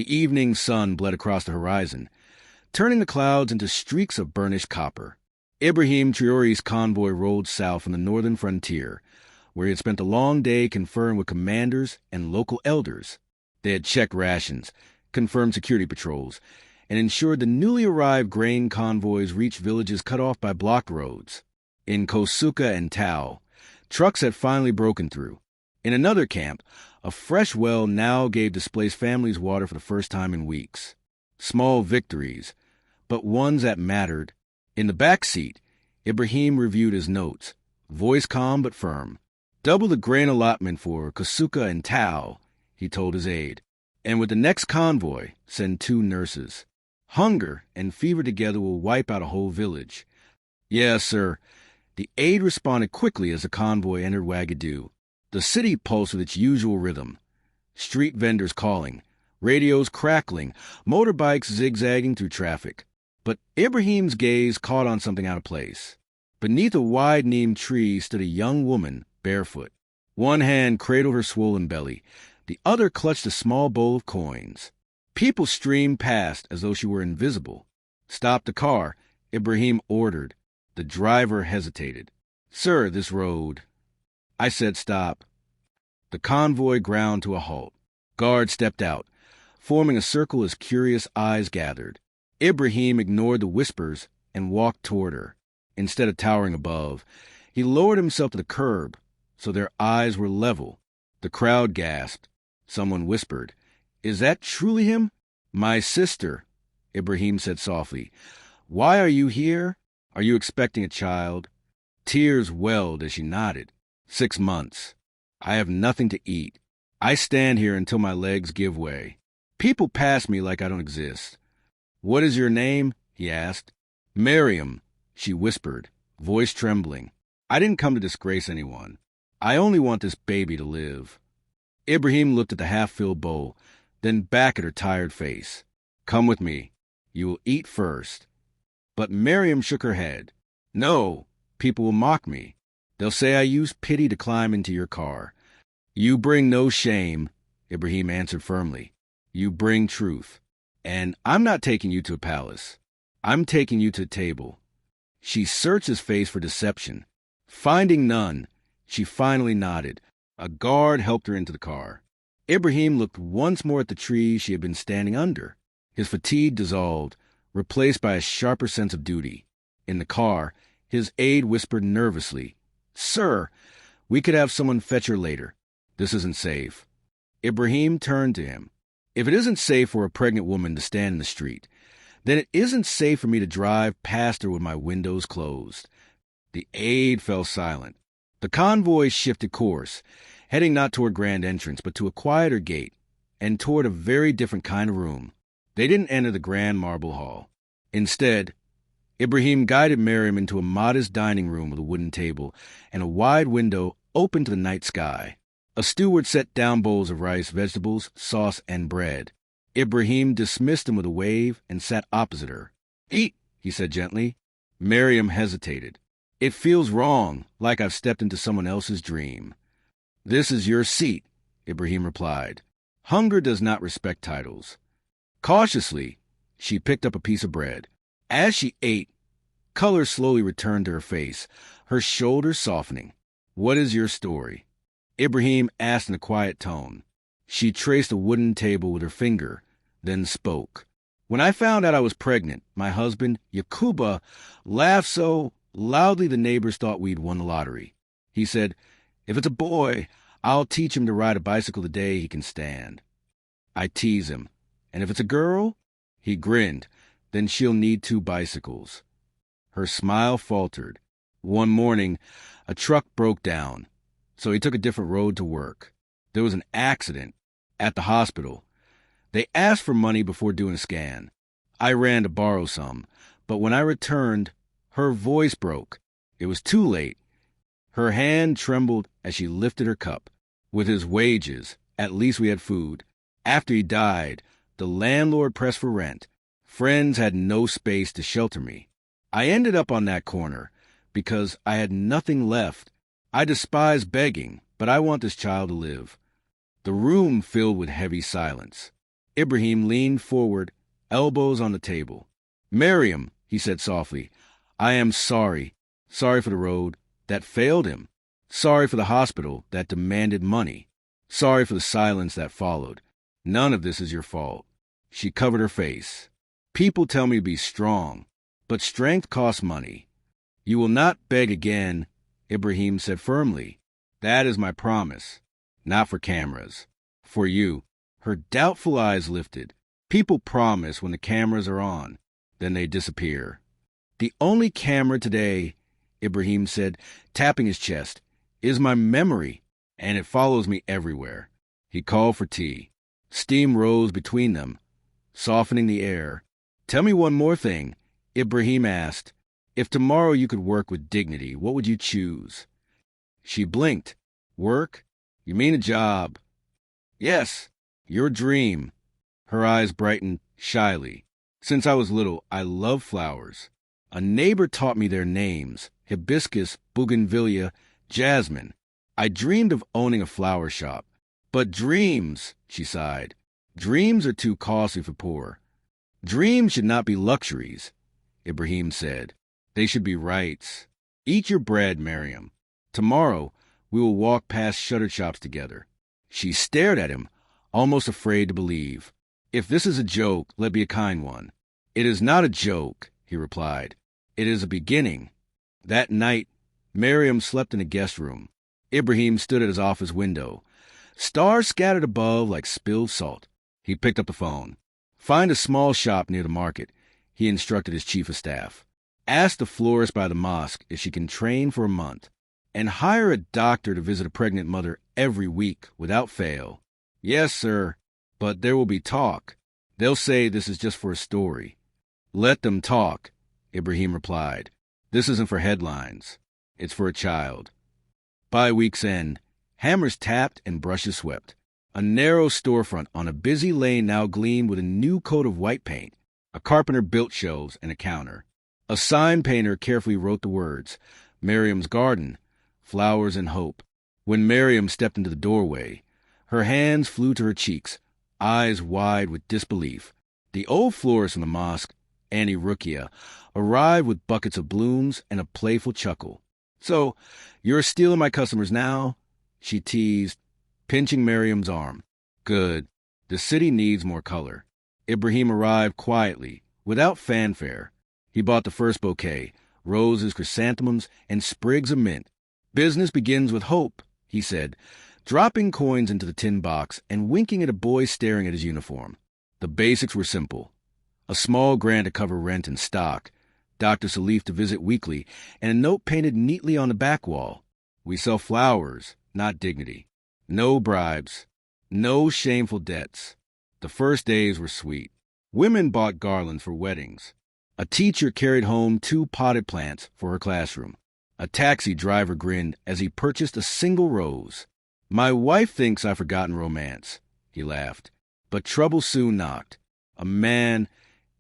The evening sun bled across the horizon, turning the clouds into streaks of burnished copper. Ibrahim Traoré's convoy rolled south from the northern frontier, where he had spent a long day conferring with commanders and local elders. They had checked rations, confirmed security patrols, and ensured the newly arrived grain convoys reached villages cut off by blocked roads. In Kosuka and Tao, trucks had finally broken through. In another camp, a fresh well now gave displaced families water for the first time in weeks. Small victories, but ones that mattered. In the back seat, Ibrahim reviewed his notes, voice calm but firm. "Double the grain allotment for Kosuka and Tao," he told his aide. "And with the next convoy, send 2 nurses. Hunger and fever together will wipe out a whole village." "Yes, sir." The aide responded quickly as the convoy entered Wagadu. The city pulsed with its usual rhythm. Street vendors calling, radios crackling, motorbikes zigzagging through traffic. But Ibrahim's gaze caught on something out of place. Beneath a wide neem tree stood a young woman, barefoot. One hand cradled her swollen belly. The other clutched a small bowl of coins. People streamed past as though she were invisible. "Stop the car," Ibrahim ordered. The driver hesitated. "Sir, this road." I said stop. The convoy ground to a halt. Guards stepped out, forming a circle as curious eyes gathered. Ibrahim ignored the whispers and walked toward her. Instead of towering above, he lowered himself to the curb, so their eyes were level. The crowd gasped. Someone whispered, "Is that truly him?" "My sister," Ibrahim said softly. "Why are you here? Are you expecting a child?" Tears welled as she nodded. 6 months. I have nothing to eat. I stand here until my legs give way. People pass me like I don't exist. "What is your name?" he asked. "Miriam," she whispered, voice trembling. "I didn't come to disgrace anyone. I only want this baby to live." Ibrahim looked at the half-filled bowl, then back at her tired face. "Come with me. You will eat first." But Miriam shook her head. "No, people will mock me. They'll say I use pity to climb into your car." "You bring no shame," Ibrahim answered firmly. "You bring truth. And I'm not taking you to a palace. I'm taking you to a table." She searched his face for deception. Finding none, she finally nodded. A guard helped her into the car. Ibrahim looked once more at the tree she had been standing under. His fatigue dissolved, replaced by a sharper sense of duty. In the car, his aide whispered nervously, "Sir, we could have someone fetch her later. This isn't safe." Ibrahim turned to him. "If it isn't safe for a pregnant woman to stand in the street, then it isn't safe for me to drive past her with my windows closed." The aide fell silent. The convoy shifted course, heading not toward grand entrance, but to a quieter gate, and toward a very different kind of room. They didn't enter the grand marble hall. Instead, Ibrahim guided Miriam into a modest dining room with a wooden table and a wide window open to the night sky. A steward set down bowls of rice, vegetables, sauce, and bread. Ibrahim dismissed him with a wave and sat opposite her. "Eat," he said gently. Miriam hesitated. "It feels wrong, like I've stepped into someone else's dream." "This is your seat," Ibrahim replied. Hunger does not respect titles. Cautiously, she picked up a piece of bread. As she ate, color slowly returned to her face, her shoulders softening. "What is your story?" Ibrahim asked in a quiet tone. She traced a wooden table with her finger, then spoke. "When I found out I was pregnant, my husband, Yakuba, laughed so loudly the neighbors thought we'd won the lottery. He said, 'If it's a boy, I'll teach him to ride a bicycle the day he can stand.' I tease him. 'And if it's a girl?' He grinned. 'Then she'll need 2 bicycles.'" Her smile faltered. One morning, a truck broke down, so he took a different road to work. There was an accident at the hospital. They asked for money before doing a scan. I ran to borrow some, but when I returned, her voice broke. It was too late. Her hand trembled as she lifted her cup. With his wages, at least we had food. After he died, the landlord pressed for rent. Friends had no space to shelter me. I ended up on that corner because I had nothing left. I despise begging, but I want this child to live." The room filled with heavy silence. Ibrahim leaned forward, elbows on the table. "Miriam," he said softly, "I am sorry. Sorry for the road that failed him. Sorry for the hospital that demanded money. Sorry for the silence that followed. None of this is your fault." She covered her face. "People tell me to be strong, but strength costs money." "You will not beg again," Ibrahim said firmly. "That is my promise. Not for cameras. For you." Her doubtful eyes lifted. "People promise when the cameras are on. Then they disappear." "The only camera today," Ibrahim said, tapping his chest, "is my memory, and it follows me everywhere." He called for tea. Steam rose between them, softening the air. "Tell me one more thing," Ibrahim asked. "If tomorrow you could work with dignity, what would you choose?" She blinked. "Work? You mean a job?" "Yes, your dream." Her eyes brightened shyly. "Since I was little, I love flowers. A neighbor taught me their names: hibiscus, bougainvillea, jasmine. I dreamed of owning a flower shop. But dreams," she sighed, "dreams are too costly for poor." "Dreams should not be luxuries," Ibrahim said. "They should be rights. Eat your bread, Miriam. Tomorrow we will walk past shuttered shops together." She stared at him, almost afraid to believe. "If this is a joke, let be a kind one." "It is not a joke," he replied. "It is a beginning." That night, Miriam slept in a guest room. Ibrahim stood at his office window. Stars scattered above like spilled salt. He picked up the phone. "Find a small shop near the market," he instructed his chief of staff. "Ask the florist by the mosque if she can train for a month. And hire a doctor to visit a pregnant mother every week without fail." "Yes, sir, but there will be talk. They'll say this is just for a story." "Let them talk," Ibrahim replied. "This isn't for headlines. It's for a child." By week's end, hammers tapped and brushes swept. A narrow storefront on a busy lane now gleamed with a new coat of white paint. A carpenter built shelves and a counter. A sign painter carefully wrote the words, "Miriam's Garden, Flowers and Hope." When Miriam stepped into the doorway, her hands flew to her cheeks, eyes wide with disbelief. The old florist from the mosque, Annie Rukia, arrived with buckets of blooms and a playful chuckle. "So, you're stealing my customers now?" she teased, pinching Miriam's arm. "Good. The city needs more color." Ibrahim arrived quietly, without fanfare. He bought the first bouquet, roses, chrysanthemums, and sprigs of mint. "Business begins with hope," he said, dropping coins into the tin box and winking at a boy staring at his uniform. The basics were simple. A small grant to cover rent and stock, Dr. Salif to visit weekly, and a note painted neatly on the back wall. "We sell flowers, not dignity." No bribes. No shameful debts. The first days were sweet. Women bought garlands for weddings. A teacher carried home 2 potted plants for her classroom. A taxi driver grinned as he purchased a single rose. "My wife thinks I've forgotten romance," he laughed. But trouble soon knocked. A man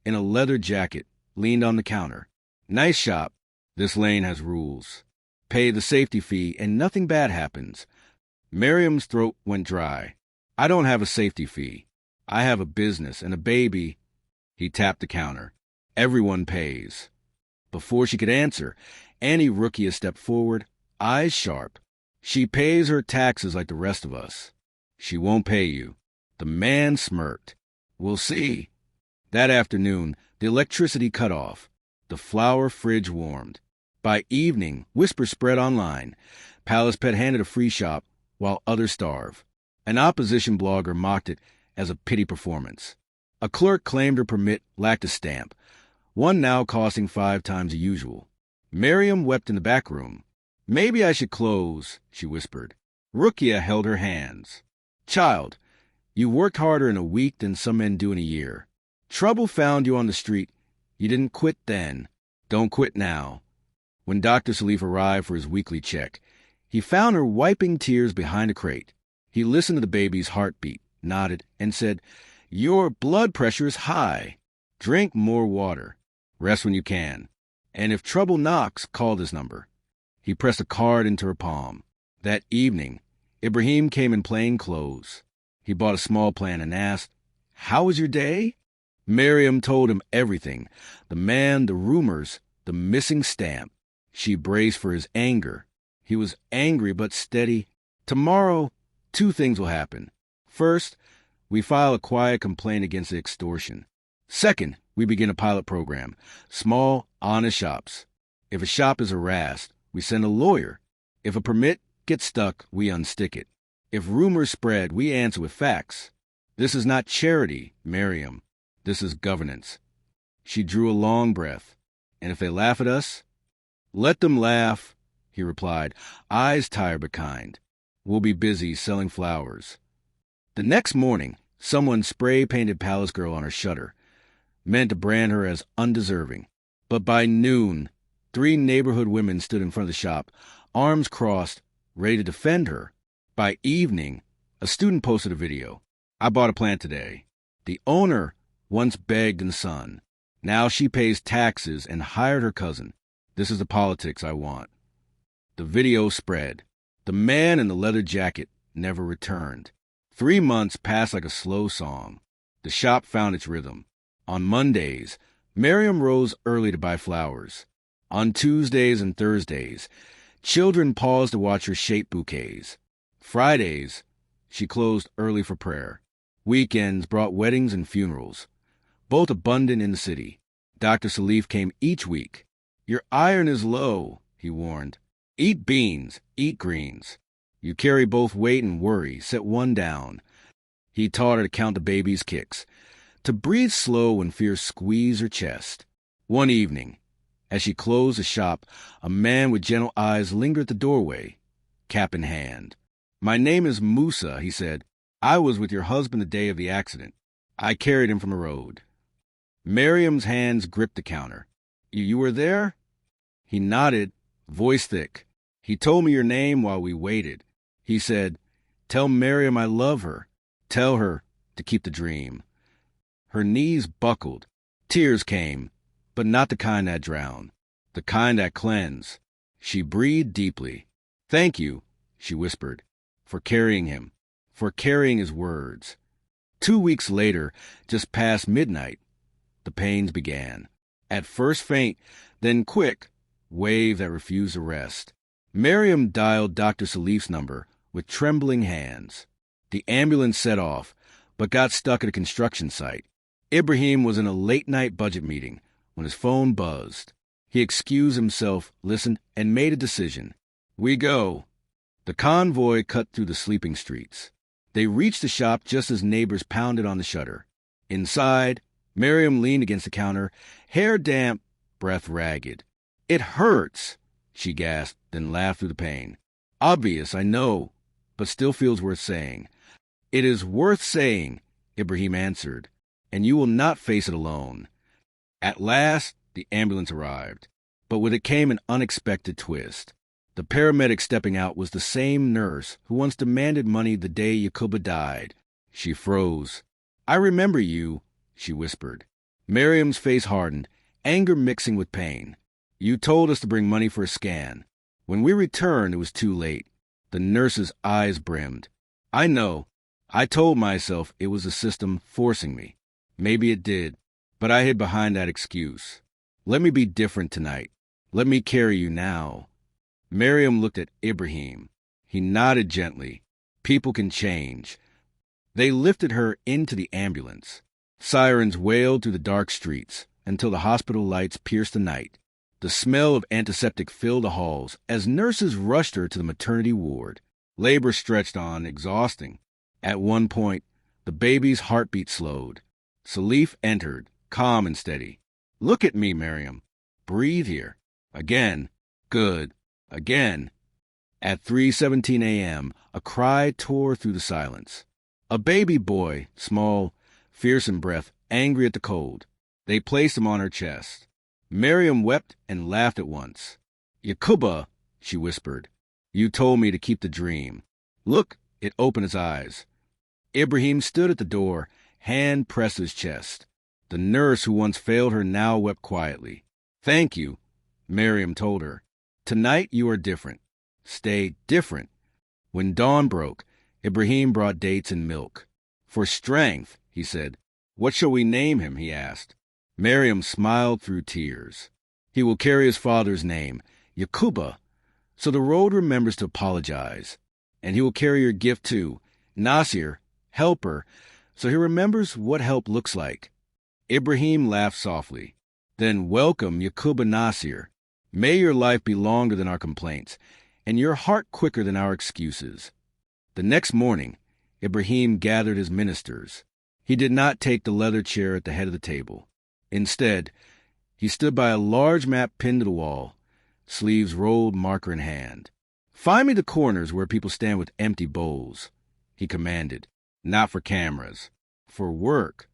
in a leather jacket leaned on the counter. "Nice shop. This lane has rules. Pay the safety fee and nothing bad happens." Miriam's throat went dry. "I don't have a safety fee. I have a business and a baby." He tapped the counter. "Everyone pays." Before she could answer, Annie Rukia stepped forward, eyes sharp. "She pays her taxes like the rest of us." "She won't pay you." The man smirked. "We'll see." That afternoon, the electricity cut off. The flower fridge warmed. By evening, whispers spread online. Palace Pet handed a free shop, while others starve. An opposition blogger mocked it as a pity performance. A clerk claimed her permit lacked a stamp, one now costing 5 times the usual. Miriam wept in the back room. "Maybe I should close," she whispered. Rukia held her hands. "Child, you worked harder in a week than some men do in a year. Trouble found you on the street. You didn't quit then. Don't quit now." When Dr. Salif arrived for his weekly check, he found her wiping tears behind a crate. He listened to the baby's heartbeat, nodded, and said, "Your blood pressure is high. Drink more water. Rest when you can. And if trouble knocks, call this number." He pressed a card into her palm. That evening, Ibrahim came in plain clothes. He bought a small plant and asked, How was your day? Miriam told him everything. The man, the rumors, the missing stamp. She braced for his anger. He was angry but steady. Tomorrow, 2 things will happen. First, we file a quiet complaint against the extortion. Second, we begin a pilot program. Small, honest shops. If a shop is harassed, we send a lawyer. If a permit gets stuck, we unstick it. If rumors spread, we answer with facts. This is not charity, Miriam. This is governance. She drew a long breath. And if they laugh at us? Let them laugh, he replied, eyes tired but kind. We'll be busy selling flowers. The next morning, someone spray-painted Palace Girl on her shutter, meant to brand her as undeserving. But by noon, 3 neighborhood women stood in front of the shop, arms crossed, ready to defend her. By evening, a student posted a video. I bought a plant today. The owner once begged in the sun. Now she pays taxes and hired her cousin. This is the politics I want. The video spread. The man in the leather jacket never returned. 3 months passed like a slow song. The shop found its rhythm. On Mondays, Miriam rose early to buy flowers. On Tuesdays and Thursdays, children paused to watch her shape bouquets. Fridays, she closed early for prayer. Weekends brought weddings and funerals, both abundant in the city. Dr. Salif came each week. Your iron is low, he warned. Eat beans, eat greens. You carry both weight and worry, set one down. He taught her to count the baby's kicks, to breathe slow when fear squeezed her chest. One evening, as she closed the shop, a man with gentle eyes lingered at the doorway, cap in hand. My name is Musa, he said. I was with your husband the day of the accident. I carried him from the road. Miriam's hands gripped the counter. You were there? He nodded, voice thick. He told me your name while we waited. He said, tell Miriam I love her. Tell her to keep the dream. Her knees buckled. Tears came, but not the kind that drown, the kind that cleanse. She breathed deeply. Thank you, she whispered, for carrying him, for carrying his words. 2 weeks later, just past midnight, the pains began. At first faint, then quick, wave that refused to rest. Miriam dialed Dr. Salif's number with trembling hands. The ambulance set off, but got stuck at a construction site. Ibrahim was in a late-night budget meeting when his phone buzzed. He excused himself, listened, and made a decision. We go. The convoy cut through the sleeping streets. They reached the shop just as neighbors pounded on the shutter. Inside, Miriam leaned against the counter, hair damp, breath ragged. It hurts, she gasped, then laughed through the pain. Obvious, I know, but still feels worth saying. It is worth saying, Ibrahim answered, and you will not face it alone. At last, the ambulance arrived, but with it came an unexpected twist. The paramedic stepping out was the same nurse who once demanded money the day Yakuba died. She froze. I remember you, she whispered. Miriam's face hardened, anger mixing with pain. You told us to bring money for a scan. When we returned, it was too late. The nurse's eyes brimmed. I know. I told myself it was the system forcing me. Maybe it did, but I hid behind that excuse. Let me be different tonight. Let me carry you now. Miriam looked at Ibrahim. He nodded gently. People can change. They lifted her into the ambulance. Sirens wailed through the dark streets until the hospital lights pierced the night. The smell of antiseptic filled the halls as nurses rushed her to the maternity ward. Labor stretched on, exhausting. At one point, the baby's heartbeat slowed. Salif entered, calm and steady. Look at me, Miriam. Breathe here. Again. Good. Again. At 3:17 a.m., a cry tore through the silence. A baby boy, small, fierce in breath, angry at the cold. They placed him on her chest. Miriam wept and laughed at once. Yakuba, she whispered, you told me to keep the dream. Look, it opened his eyes. Ibrahim stood at the door, hand pressed his chest. The nurse who once failed her now wept quietly. Thank you, Miriam told her. Tonight you are different. Stay different. When dawn broke, Ibrahim brought dates and milk. For strength, he said, "What shall we name him?" he asked. Miriam smiled through tears. "He will carry his father's name, Yakuba, so the road remembers to apologize. And he will carry your gift too, Nasir, helper, so he remembers what help looks like." Ibrahim laughed softly. "Then welcome, Yakuba Nasir. May your life be longer than our complaints, and your heart quicker than our excuses." The next morning, Ibrahim gathered his ministers. He did not take the leather chair at the head of the table. Instead, he stood by a large map pinned to the wall, sleeves rolled, marker in hand. "Find me the corners where people stand with empty bowls," he commanded. "Not for cameras, for work."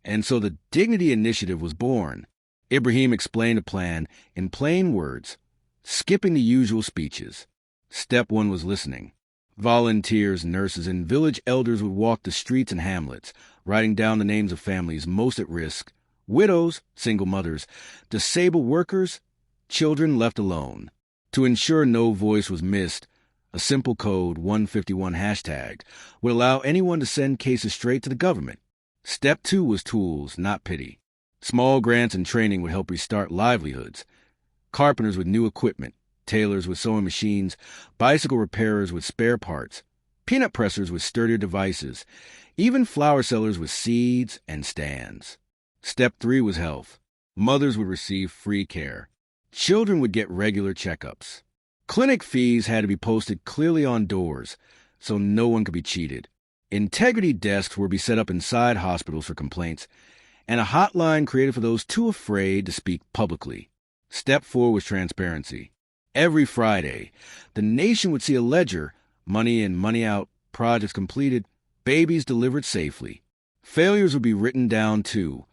And so the Dignity Initiative was born. Ibrahim explained the plan in plain words, skipping the usual speeches. Step one was listening. Volunteers, nurses, and village elders would walk the streets and hamlets, writing down the names of families most at risk, widows, single mothers, disabled workers, children left alone. To ensure no voice was missed, a simple code, 151 hashtag, would allow anyone to send cases straight to the government. Step two was tools, not pity. Small grants and training would help restart livelihoods. Carpenters with new equipment, tailors with sewing machines, bicycle repairers with spare parts, peanut pressers with sturdier devices, even flower sellers with seeds and stands. Step three was health. Mothers would receive free care. Children would get regular checkups. Clinic fees had to be posted clearly on doors, so no one could be cheated. Integrity desks would be set up inside hospitals for complaints, and a hotline created for those too afraid to speak publicly. Step four was transparency. Every Friday, the nation would see a ledger, money in, money out, projects completed, babies delivered safely. Failures would be written down too,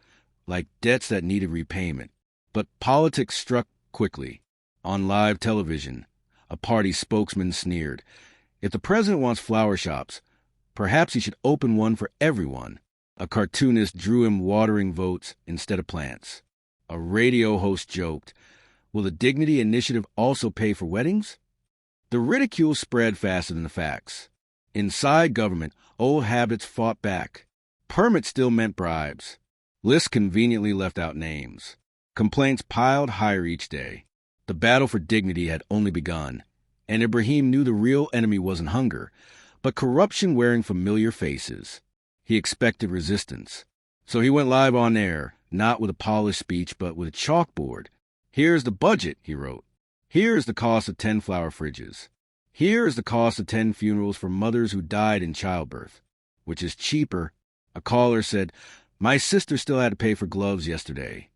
like debts that needed repayment. But politics struck quickly. On live television, a party spokesman sneered, "If the president wants flower shops, perhaps he should open one for everyone." A cartoonist drew him watering votes instead of plants. A radio host joked, "Will the Dignity Initiative also pay for weddings?" The ridicule spread faster than the facts. Inside government, old habits fought back. Permits still meant bribes. Lists conveniently left out names. Complaints piled higher each day. The battle for dignity had only begun, and Ibrahim knew the real enemy wasn't hunger, but corruption wearing familiar faces. He expected resistance. So he went live on air, not with a polished speech, but with a chalkboard. "Here's the budget," he wrote. "Here's the cost of 10 flower fridges. Here is the cost of 10 funerals for mothers who died in childbirth. Which is cheaper?" A caller said, "My sister still had to pay for gloves yesterday."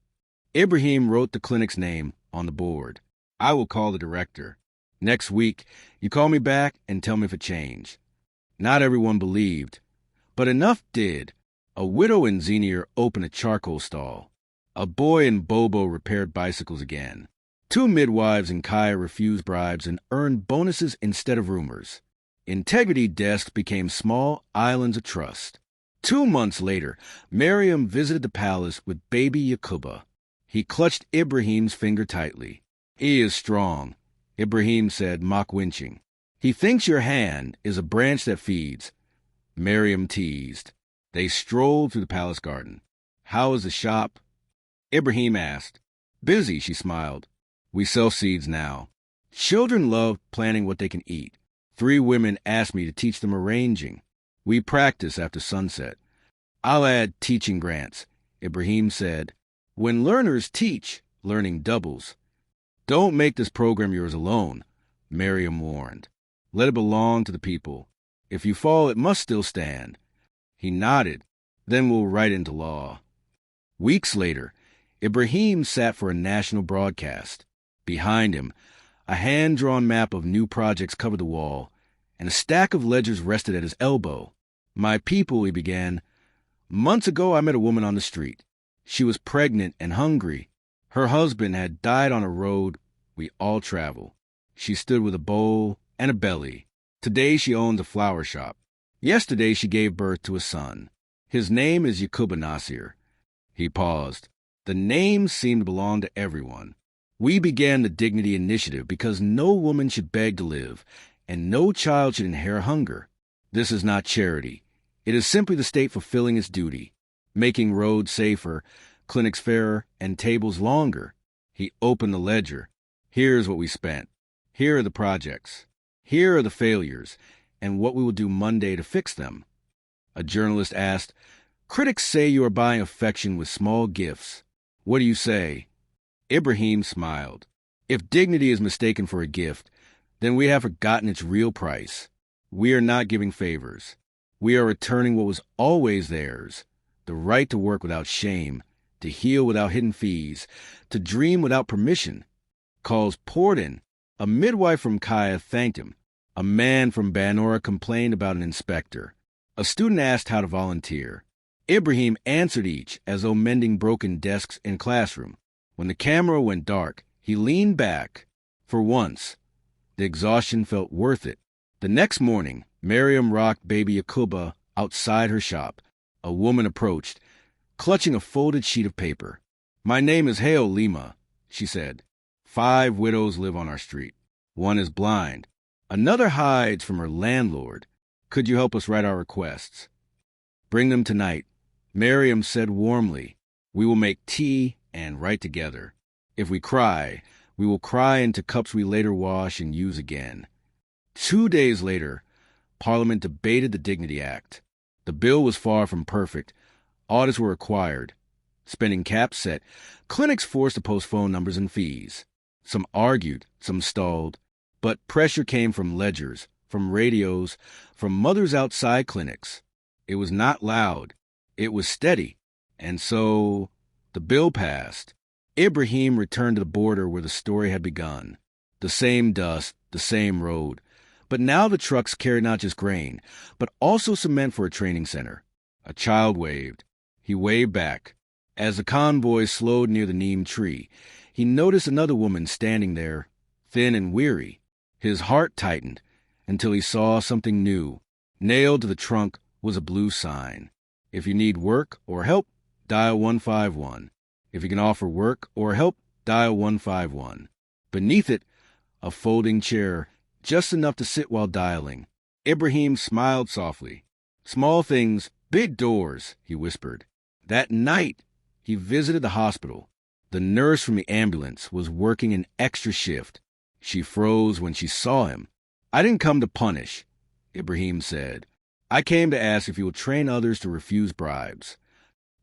Ibrahim wrote the clinic's name on the board. "I will call the director. Next week, you call me back and tell me if it changed." Not everyone believed, but enough did. A widow in Zenir opened a charcoal stall. A boy in Bobo repaired bicycles again. 2 midwives in Kaya refused bribes and earned bonuses instead of rumors. Integrity desks became small islands of trust. 2 months later, Miriam visited the palace with baby Yakuba. He clutched Ibrahim's finger tightly. "He is strong," Ibrahim said, mock-winching. "He thinks your hand is a branch that feeds," Miriam teased. They strolled through the palace garden. "How is the shop?" Ibrahim asked. "Busy," she smiled. "We sell seeds now." Children love planning what they can eat. 3 women asked me to teach them arranging. We practice after sunset. "I'll add teaching grants," Ibrahim said. "When learners teach, learning doubles." "Don't make this program yours alone," Miriam warned. "Let it belong to the people. If you fall, it must still stand." He nodded. "Then we'll write it into law." Weeks later, Ibrahim sat for a national broadcast. Behind him, a hand-drawn map of new projects covered the wall, and a stack of ledgers rested at his elbow. "My people," he began. "Months ago I met a woman on the street. She was pregnant and hungry. Her husband had died on a road we all travel. She stood with a bowl and a belly. Today she owns a flower shop. Yesterday she gave birth to a son. His name is Yakuba Nasir." He paused. The name seemed to belong to everyone. "We began the Dignity Initiative because no woman should beg to live, and no child should inherit hunger. This is not charity. It is simply the state fulfilling its duty. making roads safer, clinics fairer, and tables longer. He opened the ledger. Here's what we spent. Here are the projects. Here are the failures, and what we will do Monday to fix them. A journalist asked, "Critics say you are buying affection with small gifts. What do you say?" Ibrahim smiled. "If dignity is mistaken for a gift, then we have forgotten its real price. We are not giving favors. We are returning what was always theirs, the right to work without shame, to heal without hidden fees, to dream without permission." Calls poured in. A midwife from Kaya thanked him. A man from Banora complained about an inspector. A student asked how to volunteer. Ibrahim answered each as though mending broken desks in classroom. When the camera went dark, he leaned back. For once, the exhaustion felt worth it. The next morning, Miriam rocked baby Yakuba outside her shop. A woman approached, clutching a folded sheet of paper. "My name is Hail Lima," she said. "5 widows live on our street. One is blind. Another hides from her landlord. Could you help us write our requests?" "Bring them tonight," Miriam said warmly. "We will make tea and write together. If we cry, we will cry into cups we later wash and use again." 2 days later, Parliament debated the Dignity Act. The bill was far from perfect. Audits were required. Spending caps set. Clinics forced to post phone numbers and fees. Some argued, some stalled. But pressure came from ledgers, from radios, from mothers outside clinics. It was not loud. It was steady. And so the bill passed. Ibrahim returned to the border where the story had begun. The same dust, the same road. But now the trucks carried not just grain, but also cement for a training center. A child waved. He waved back. As the convoy slowed near the neem tree, he noticed another woman standing there, thin and weary. His heart tightened until he saw something new. Nailed to the trunk was a blue sign. If you need work or help, dial 151. If you can offer work or help, dial 151. Beneath it, a folding chair, just enough to sit while dialing. Ibrahim smiled softly. "Small things, big doors," he whispered. That night, he visited the hospital. The nurse from the ambulance was working an extra shift. She froze when she saw him. "I didn't come to punish," Ibrahim said. "I came to ask if you will train others to refuse bribes."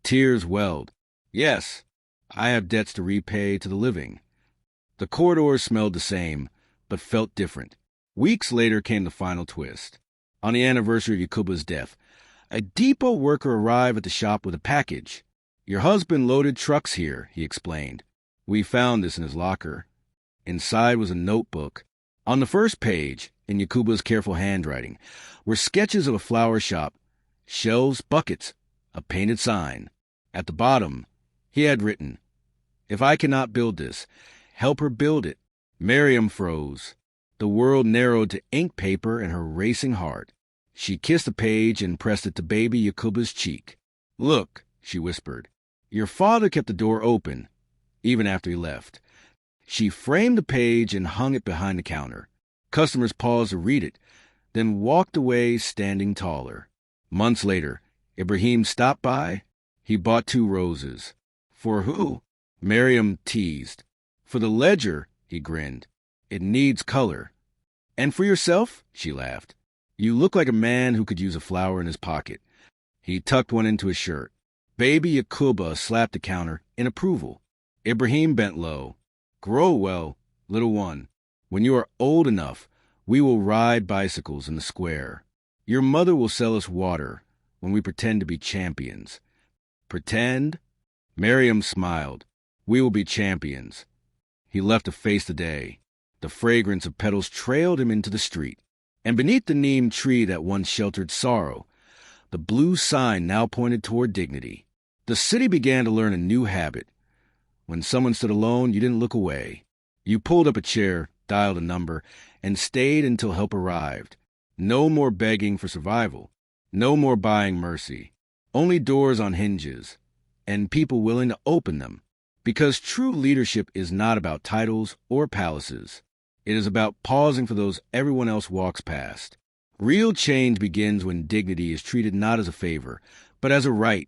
Tears welled. "Yes, I have debts to repay to the living." The corridors smelled the same, but felt different. Weeks later came the final twist. On the anniversary of Yakuba's death, a depot worker arrived at the shop with a package. "Your husband loaded trucks here," he explained. "We found this in his locker." Inside was a notebook. On the first page, in Yakuba's careful handwriting, were sketches of a flower shop, shelves, buckets, a painted sign. At the bottom, he had written, "If I cannot build this, help her build it." Miriam froze. The world narrowed to ink paper in her racing heart. She kissed the page and pressed it to baby Yakuba's cheek. "Look," she whispered, "your father kept the door open, even after he left." She framed the page and hung it behind the counter. Customers paused to read it, then walked away standing taller. Months later, Ibrahim stopped by. He bought 2 roses. "For who?" Miriam teased. "For the ledger," he grinned. "It needs color." "And for yourself?" she laughed. "You look like a man who could use a flower in his pocket." He tucked one into his shirt. Baby Yakuba slapped the counter in approval. Ibrahim bent low. "Grow well, little one. When you are old enough, we will ride bicycles in the square. Your mother will sell us water when we pretend to be champions." "Pretend?" Miriam smiled. "We will be champions." He left to face the day. The fragrance of petals trailed him into the street. And beneath the neem tree that once sheltered sorrow, the blue sign now pointed toward dignity. The city began to learn a new habit. When someone stood alone, you didn't look away. You pulled up a chair, dialed a number, and stayed until help arrived. No more begging for survival. No more buying mercy. Only doors on hinges, and people willing to open them. Because true leadership is not about titles or palaces. It is about pausing for those everyone else walks past. Real change begins when dignity is treated not as a favor, but as a right.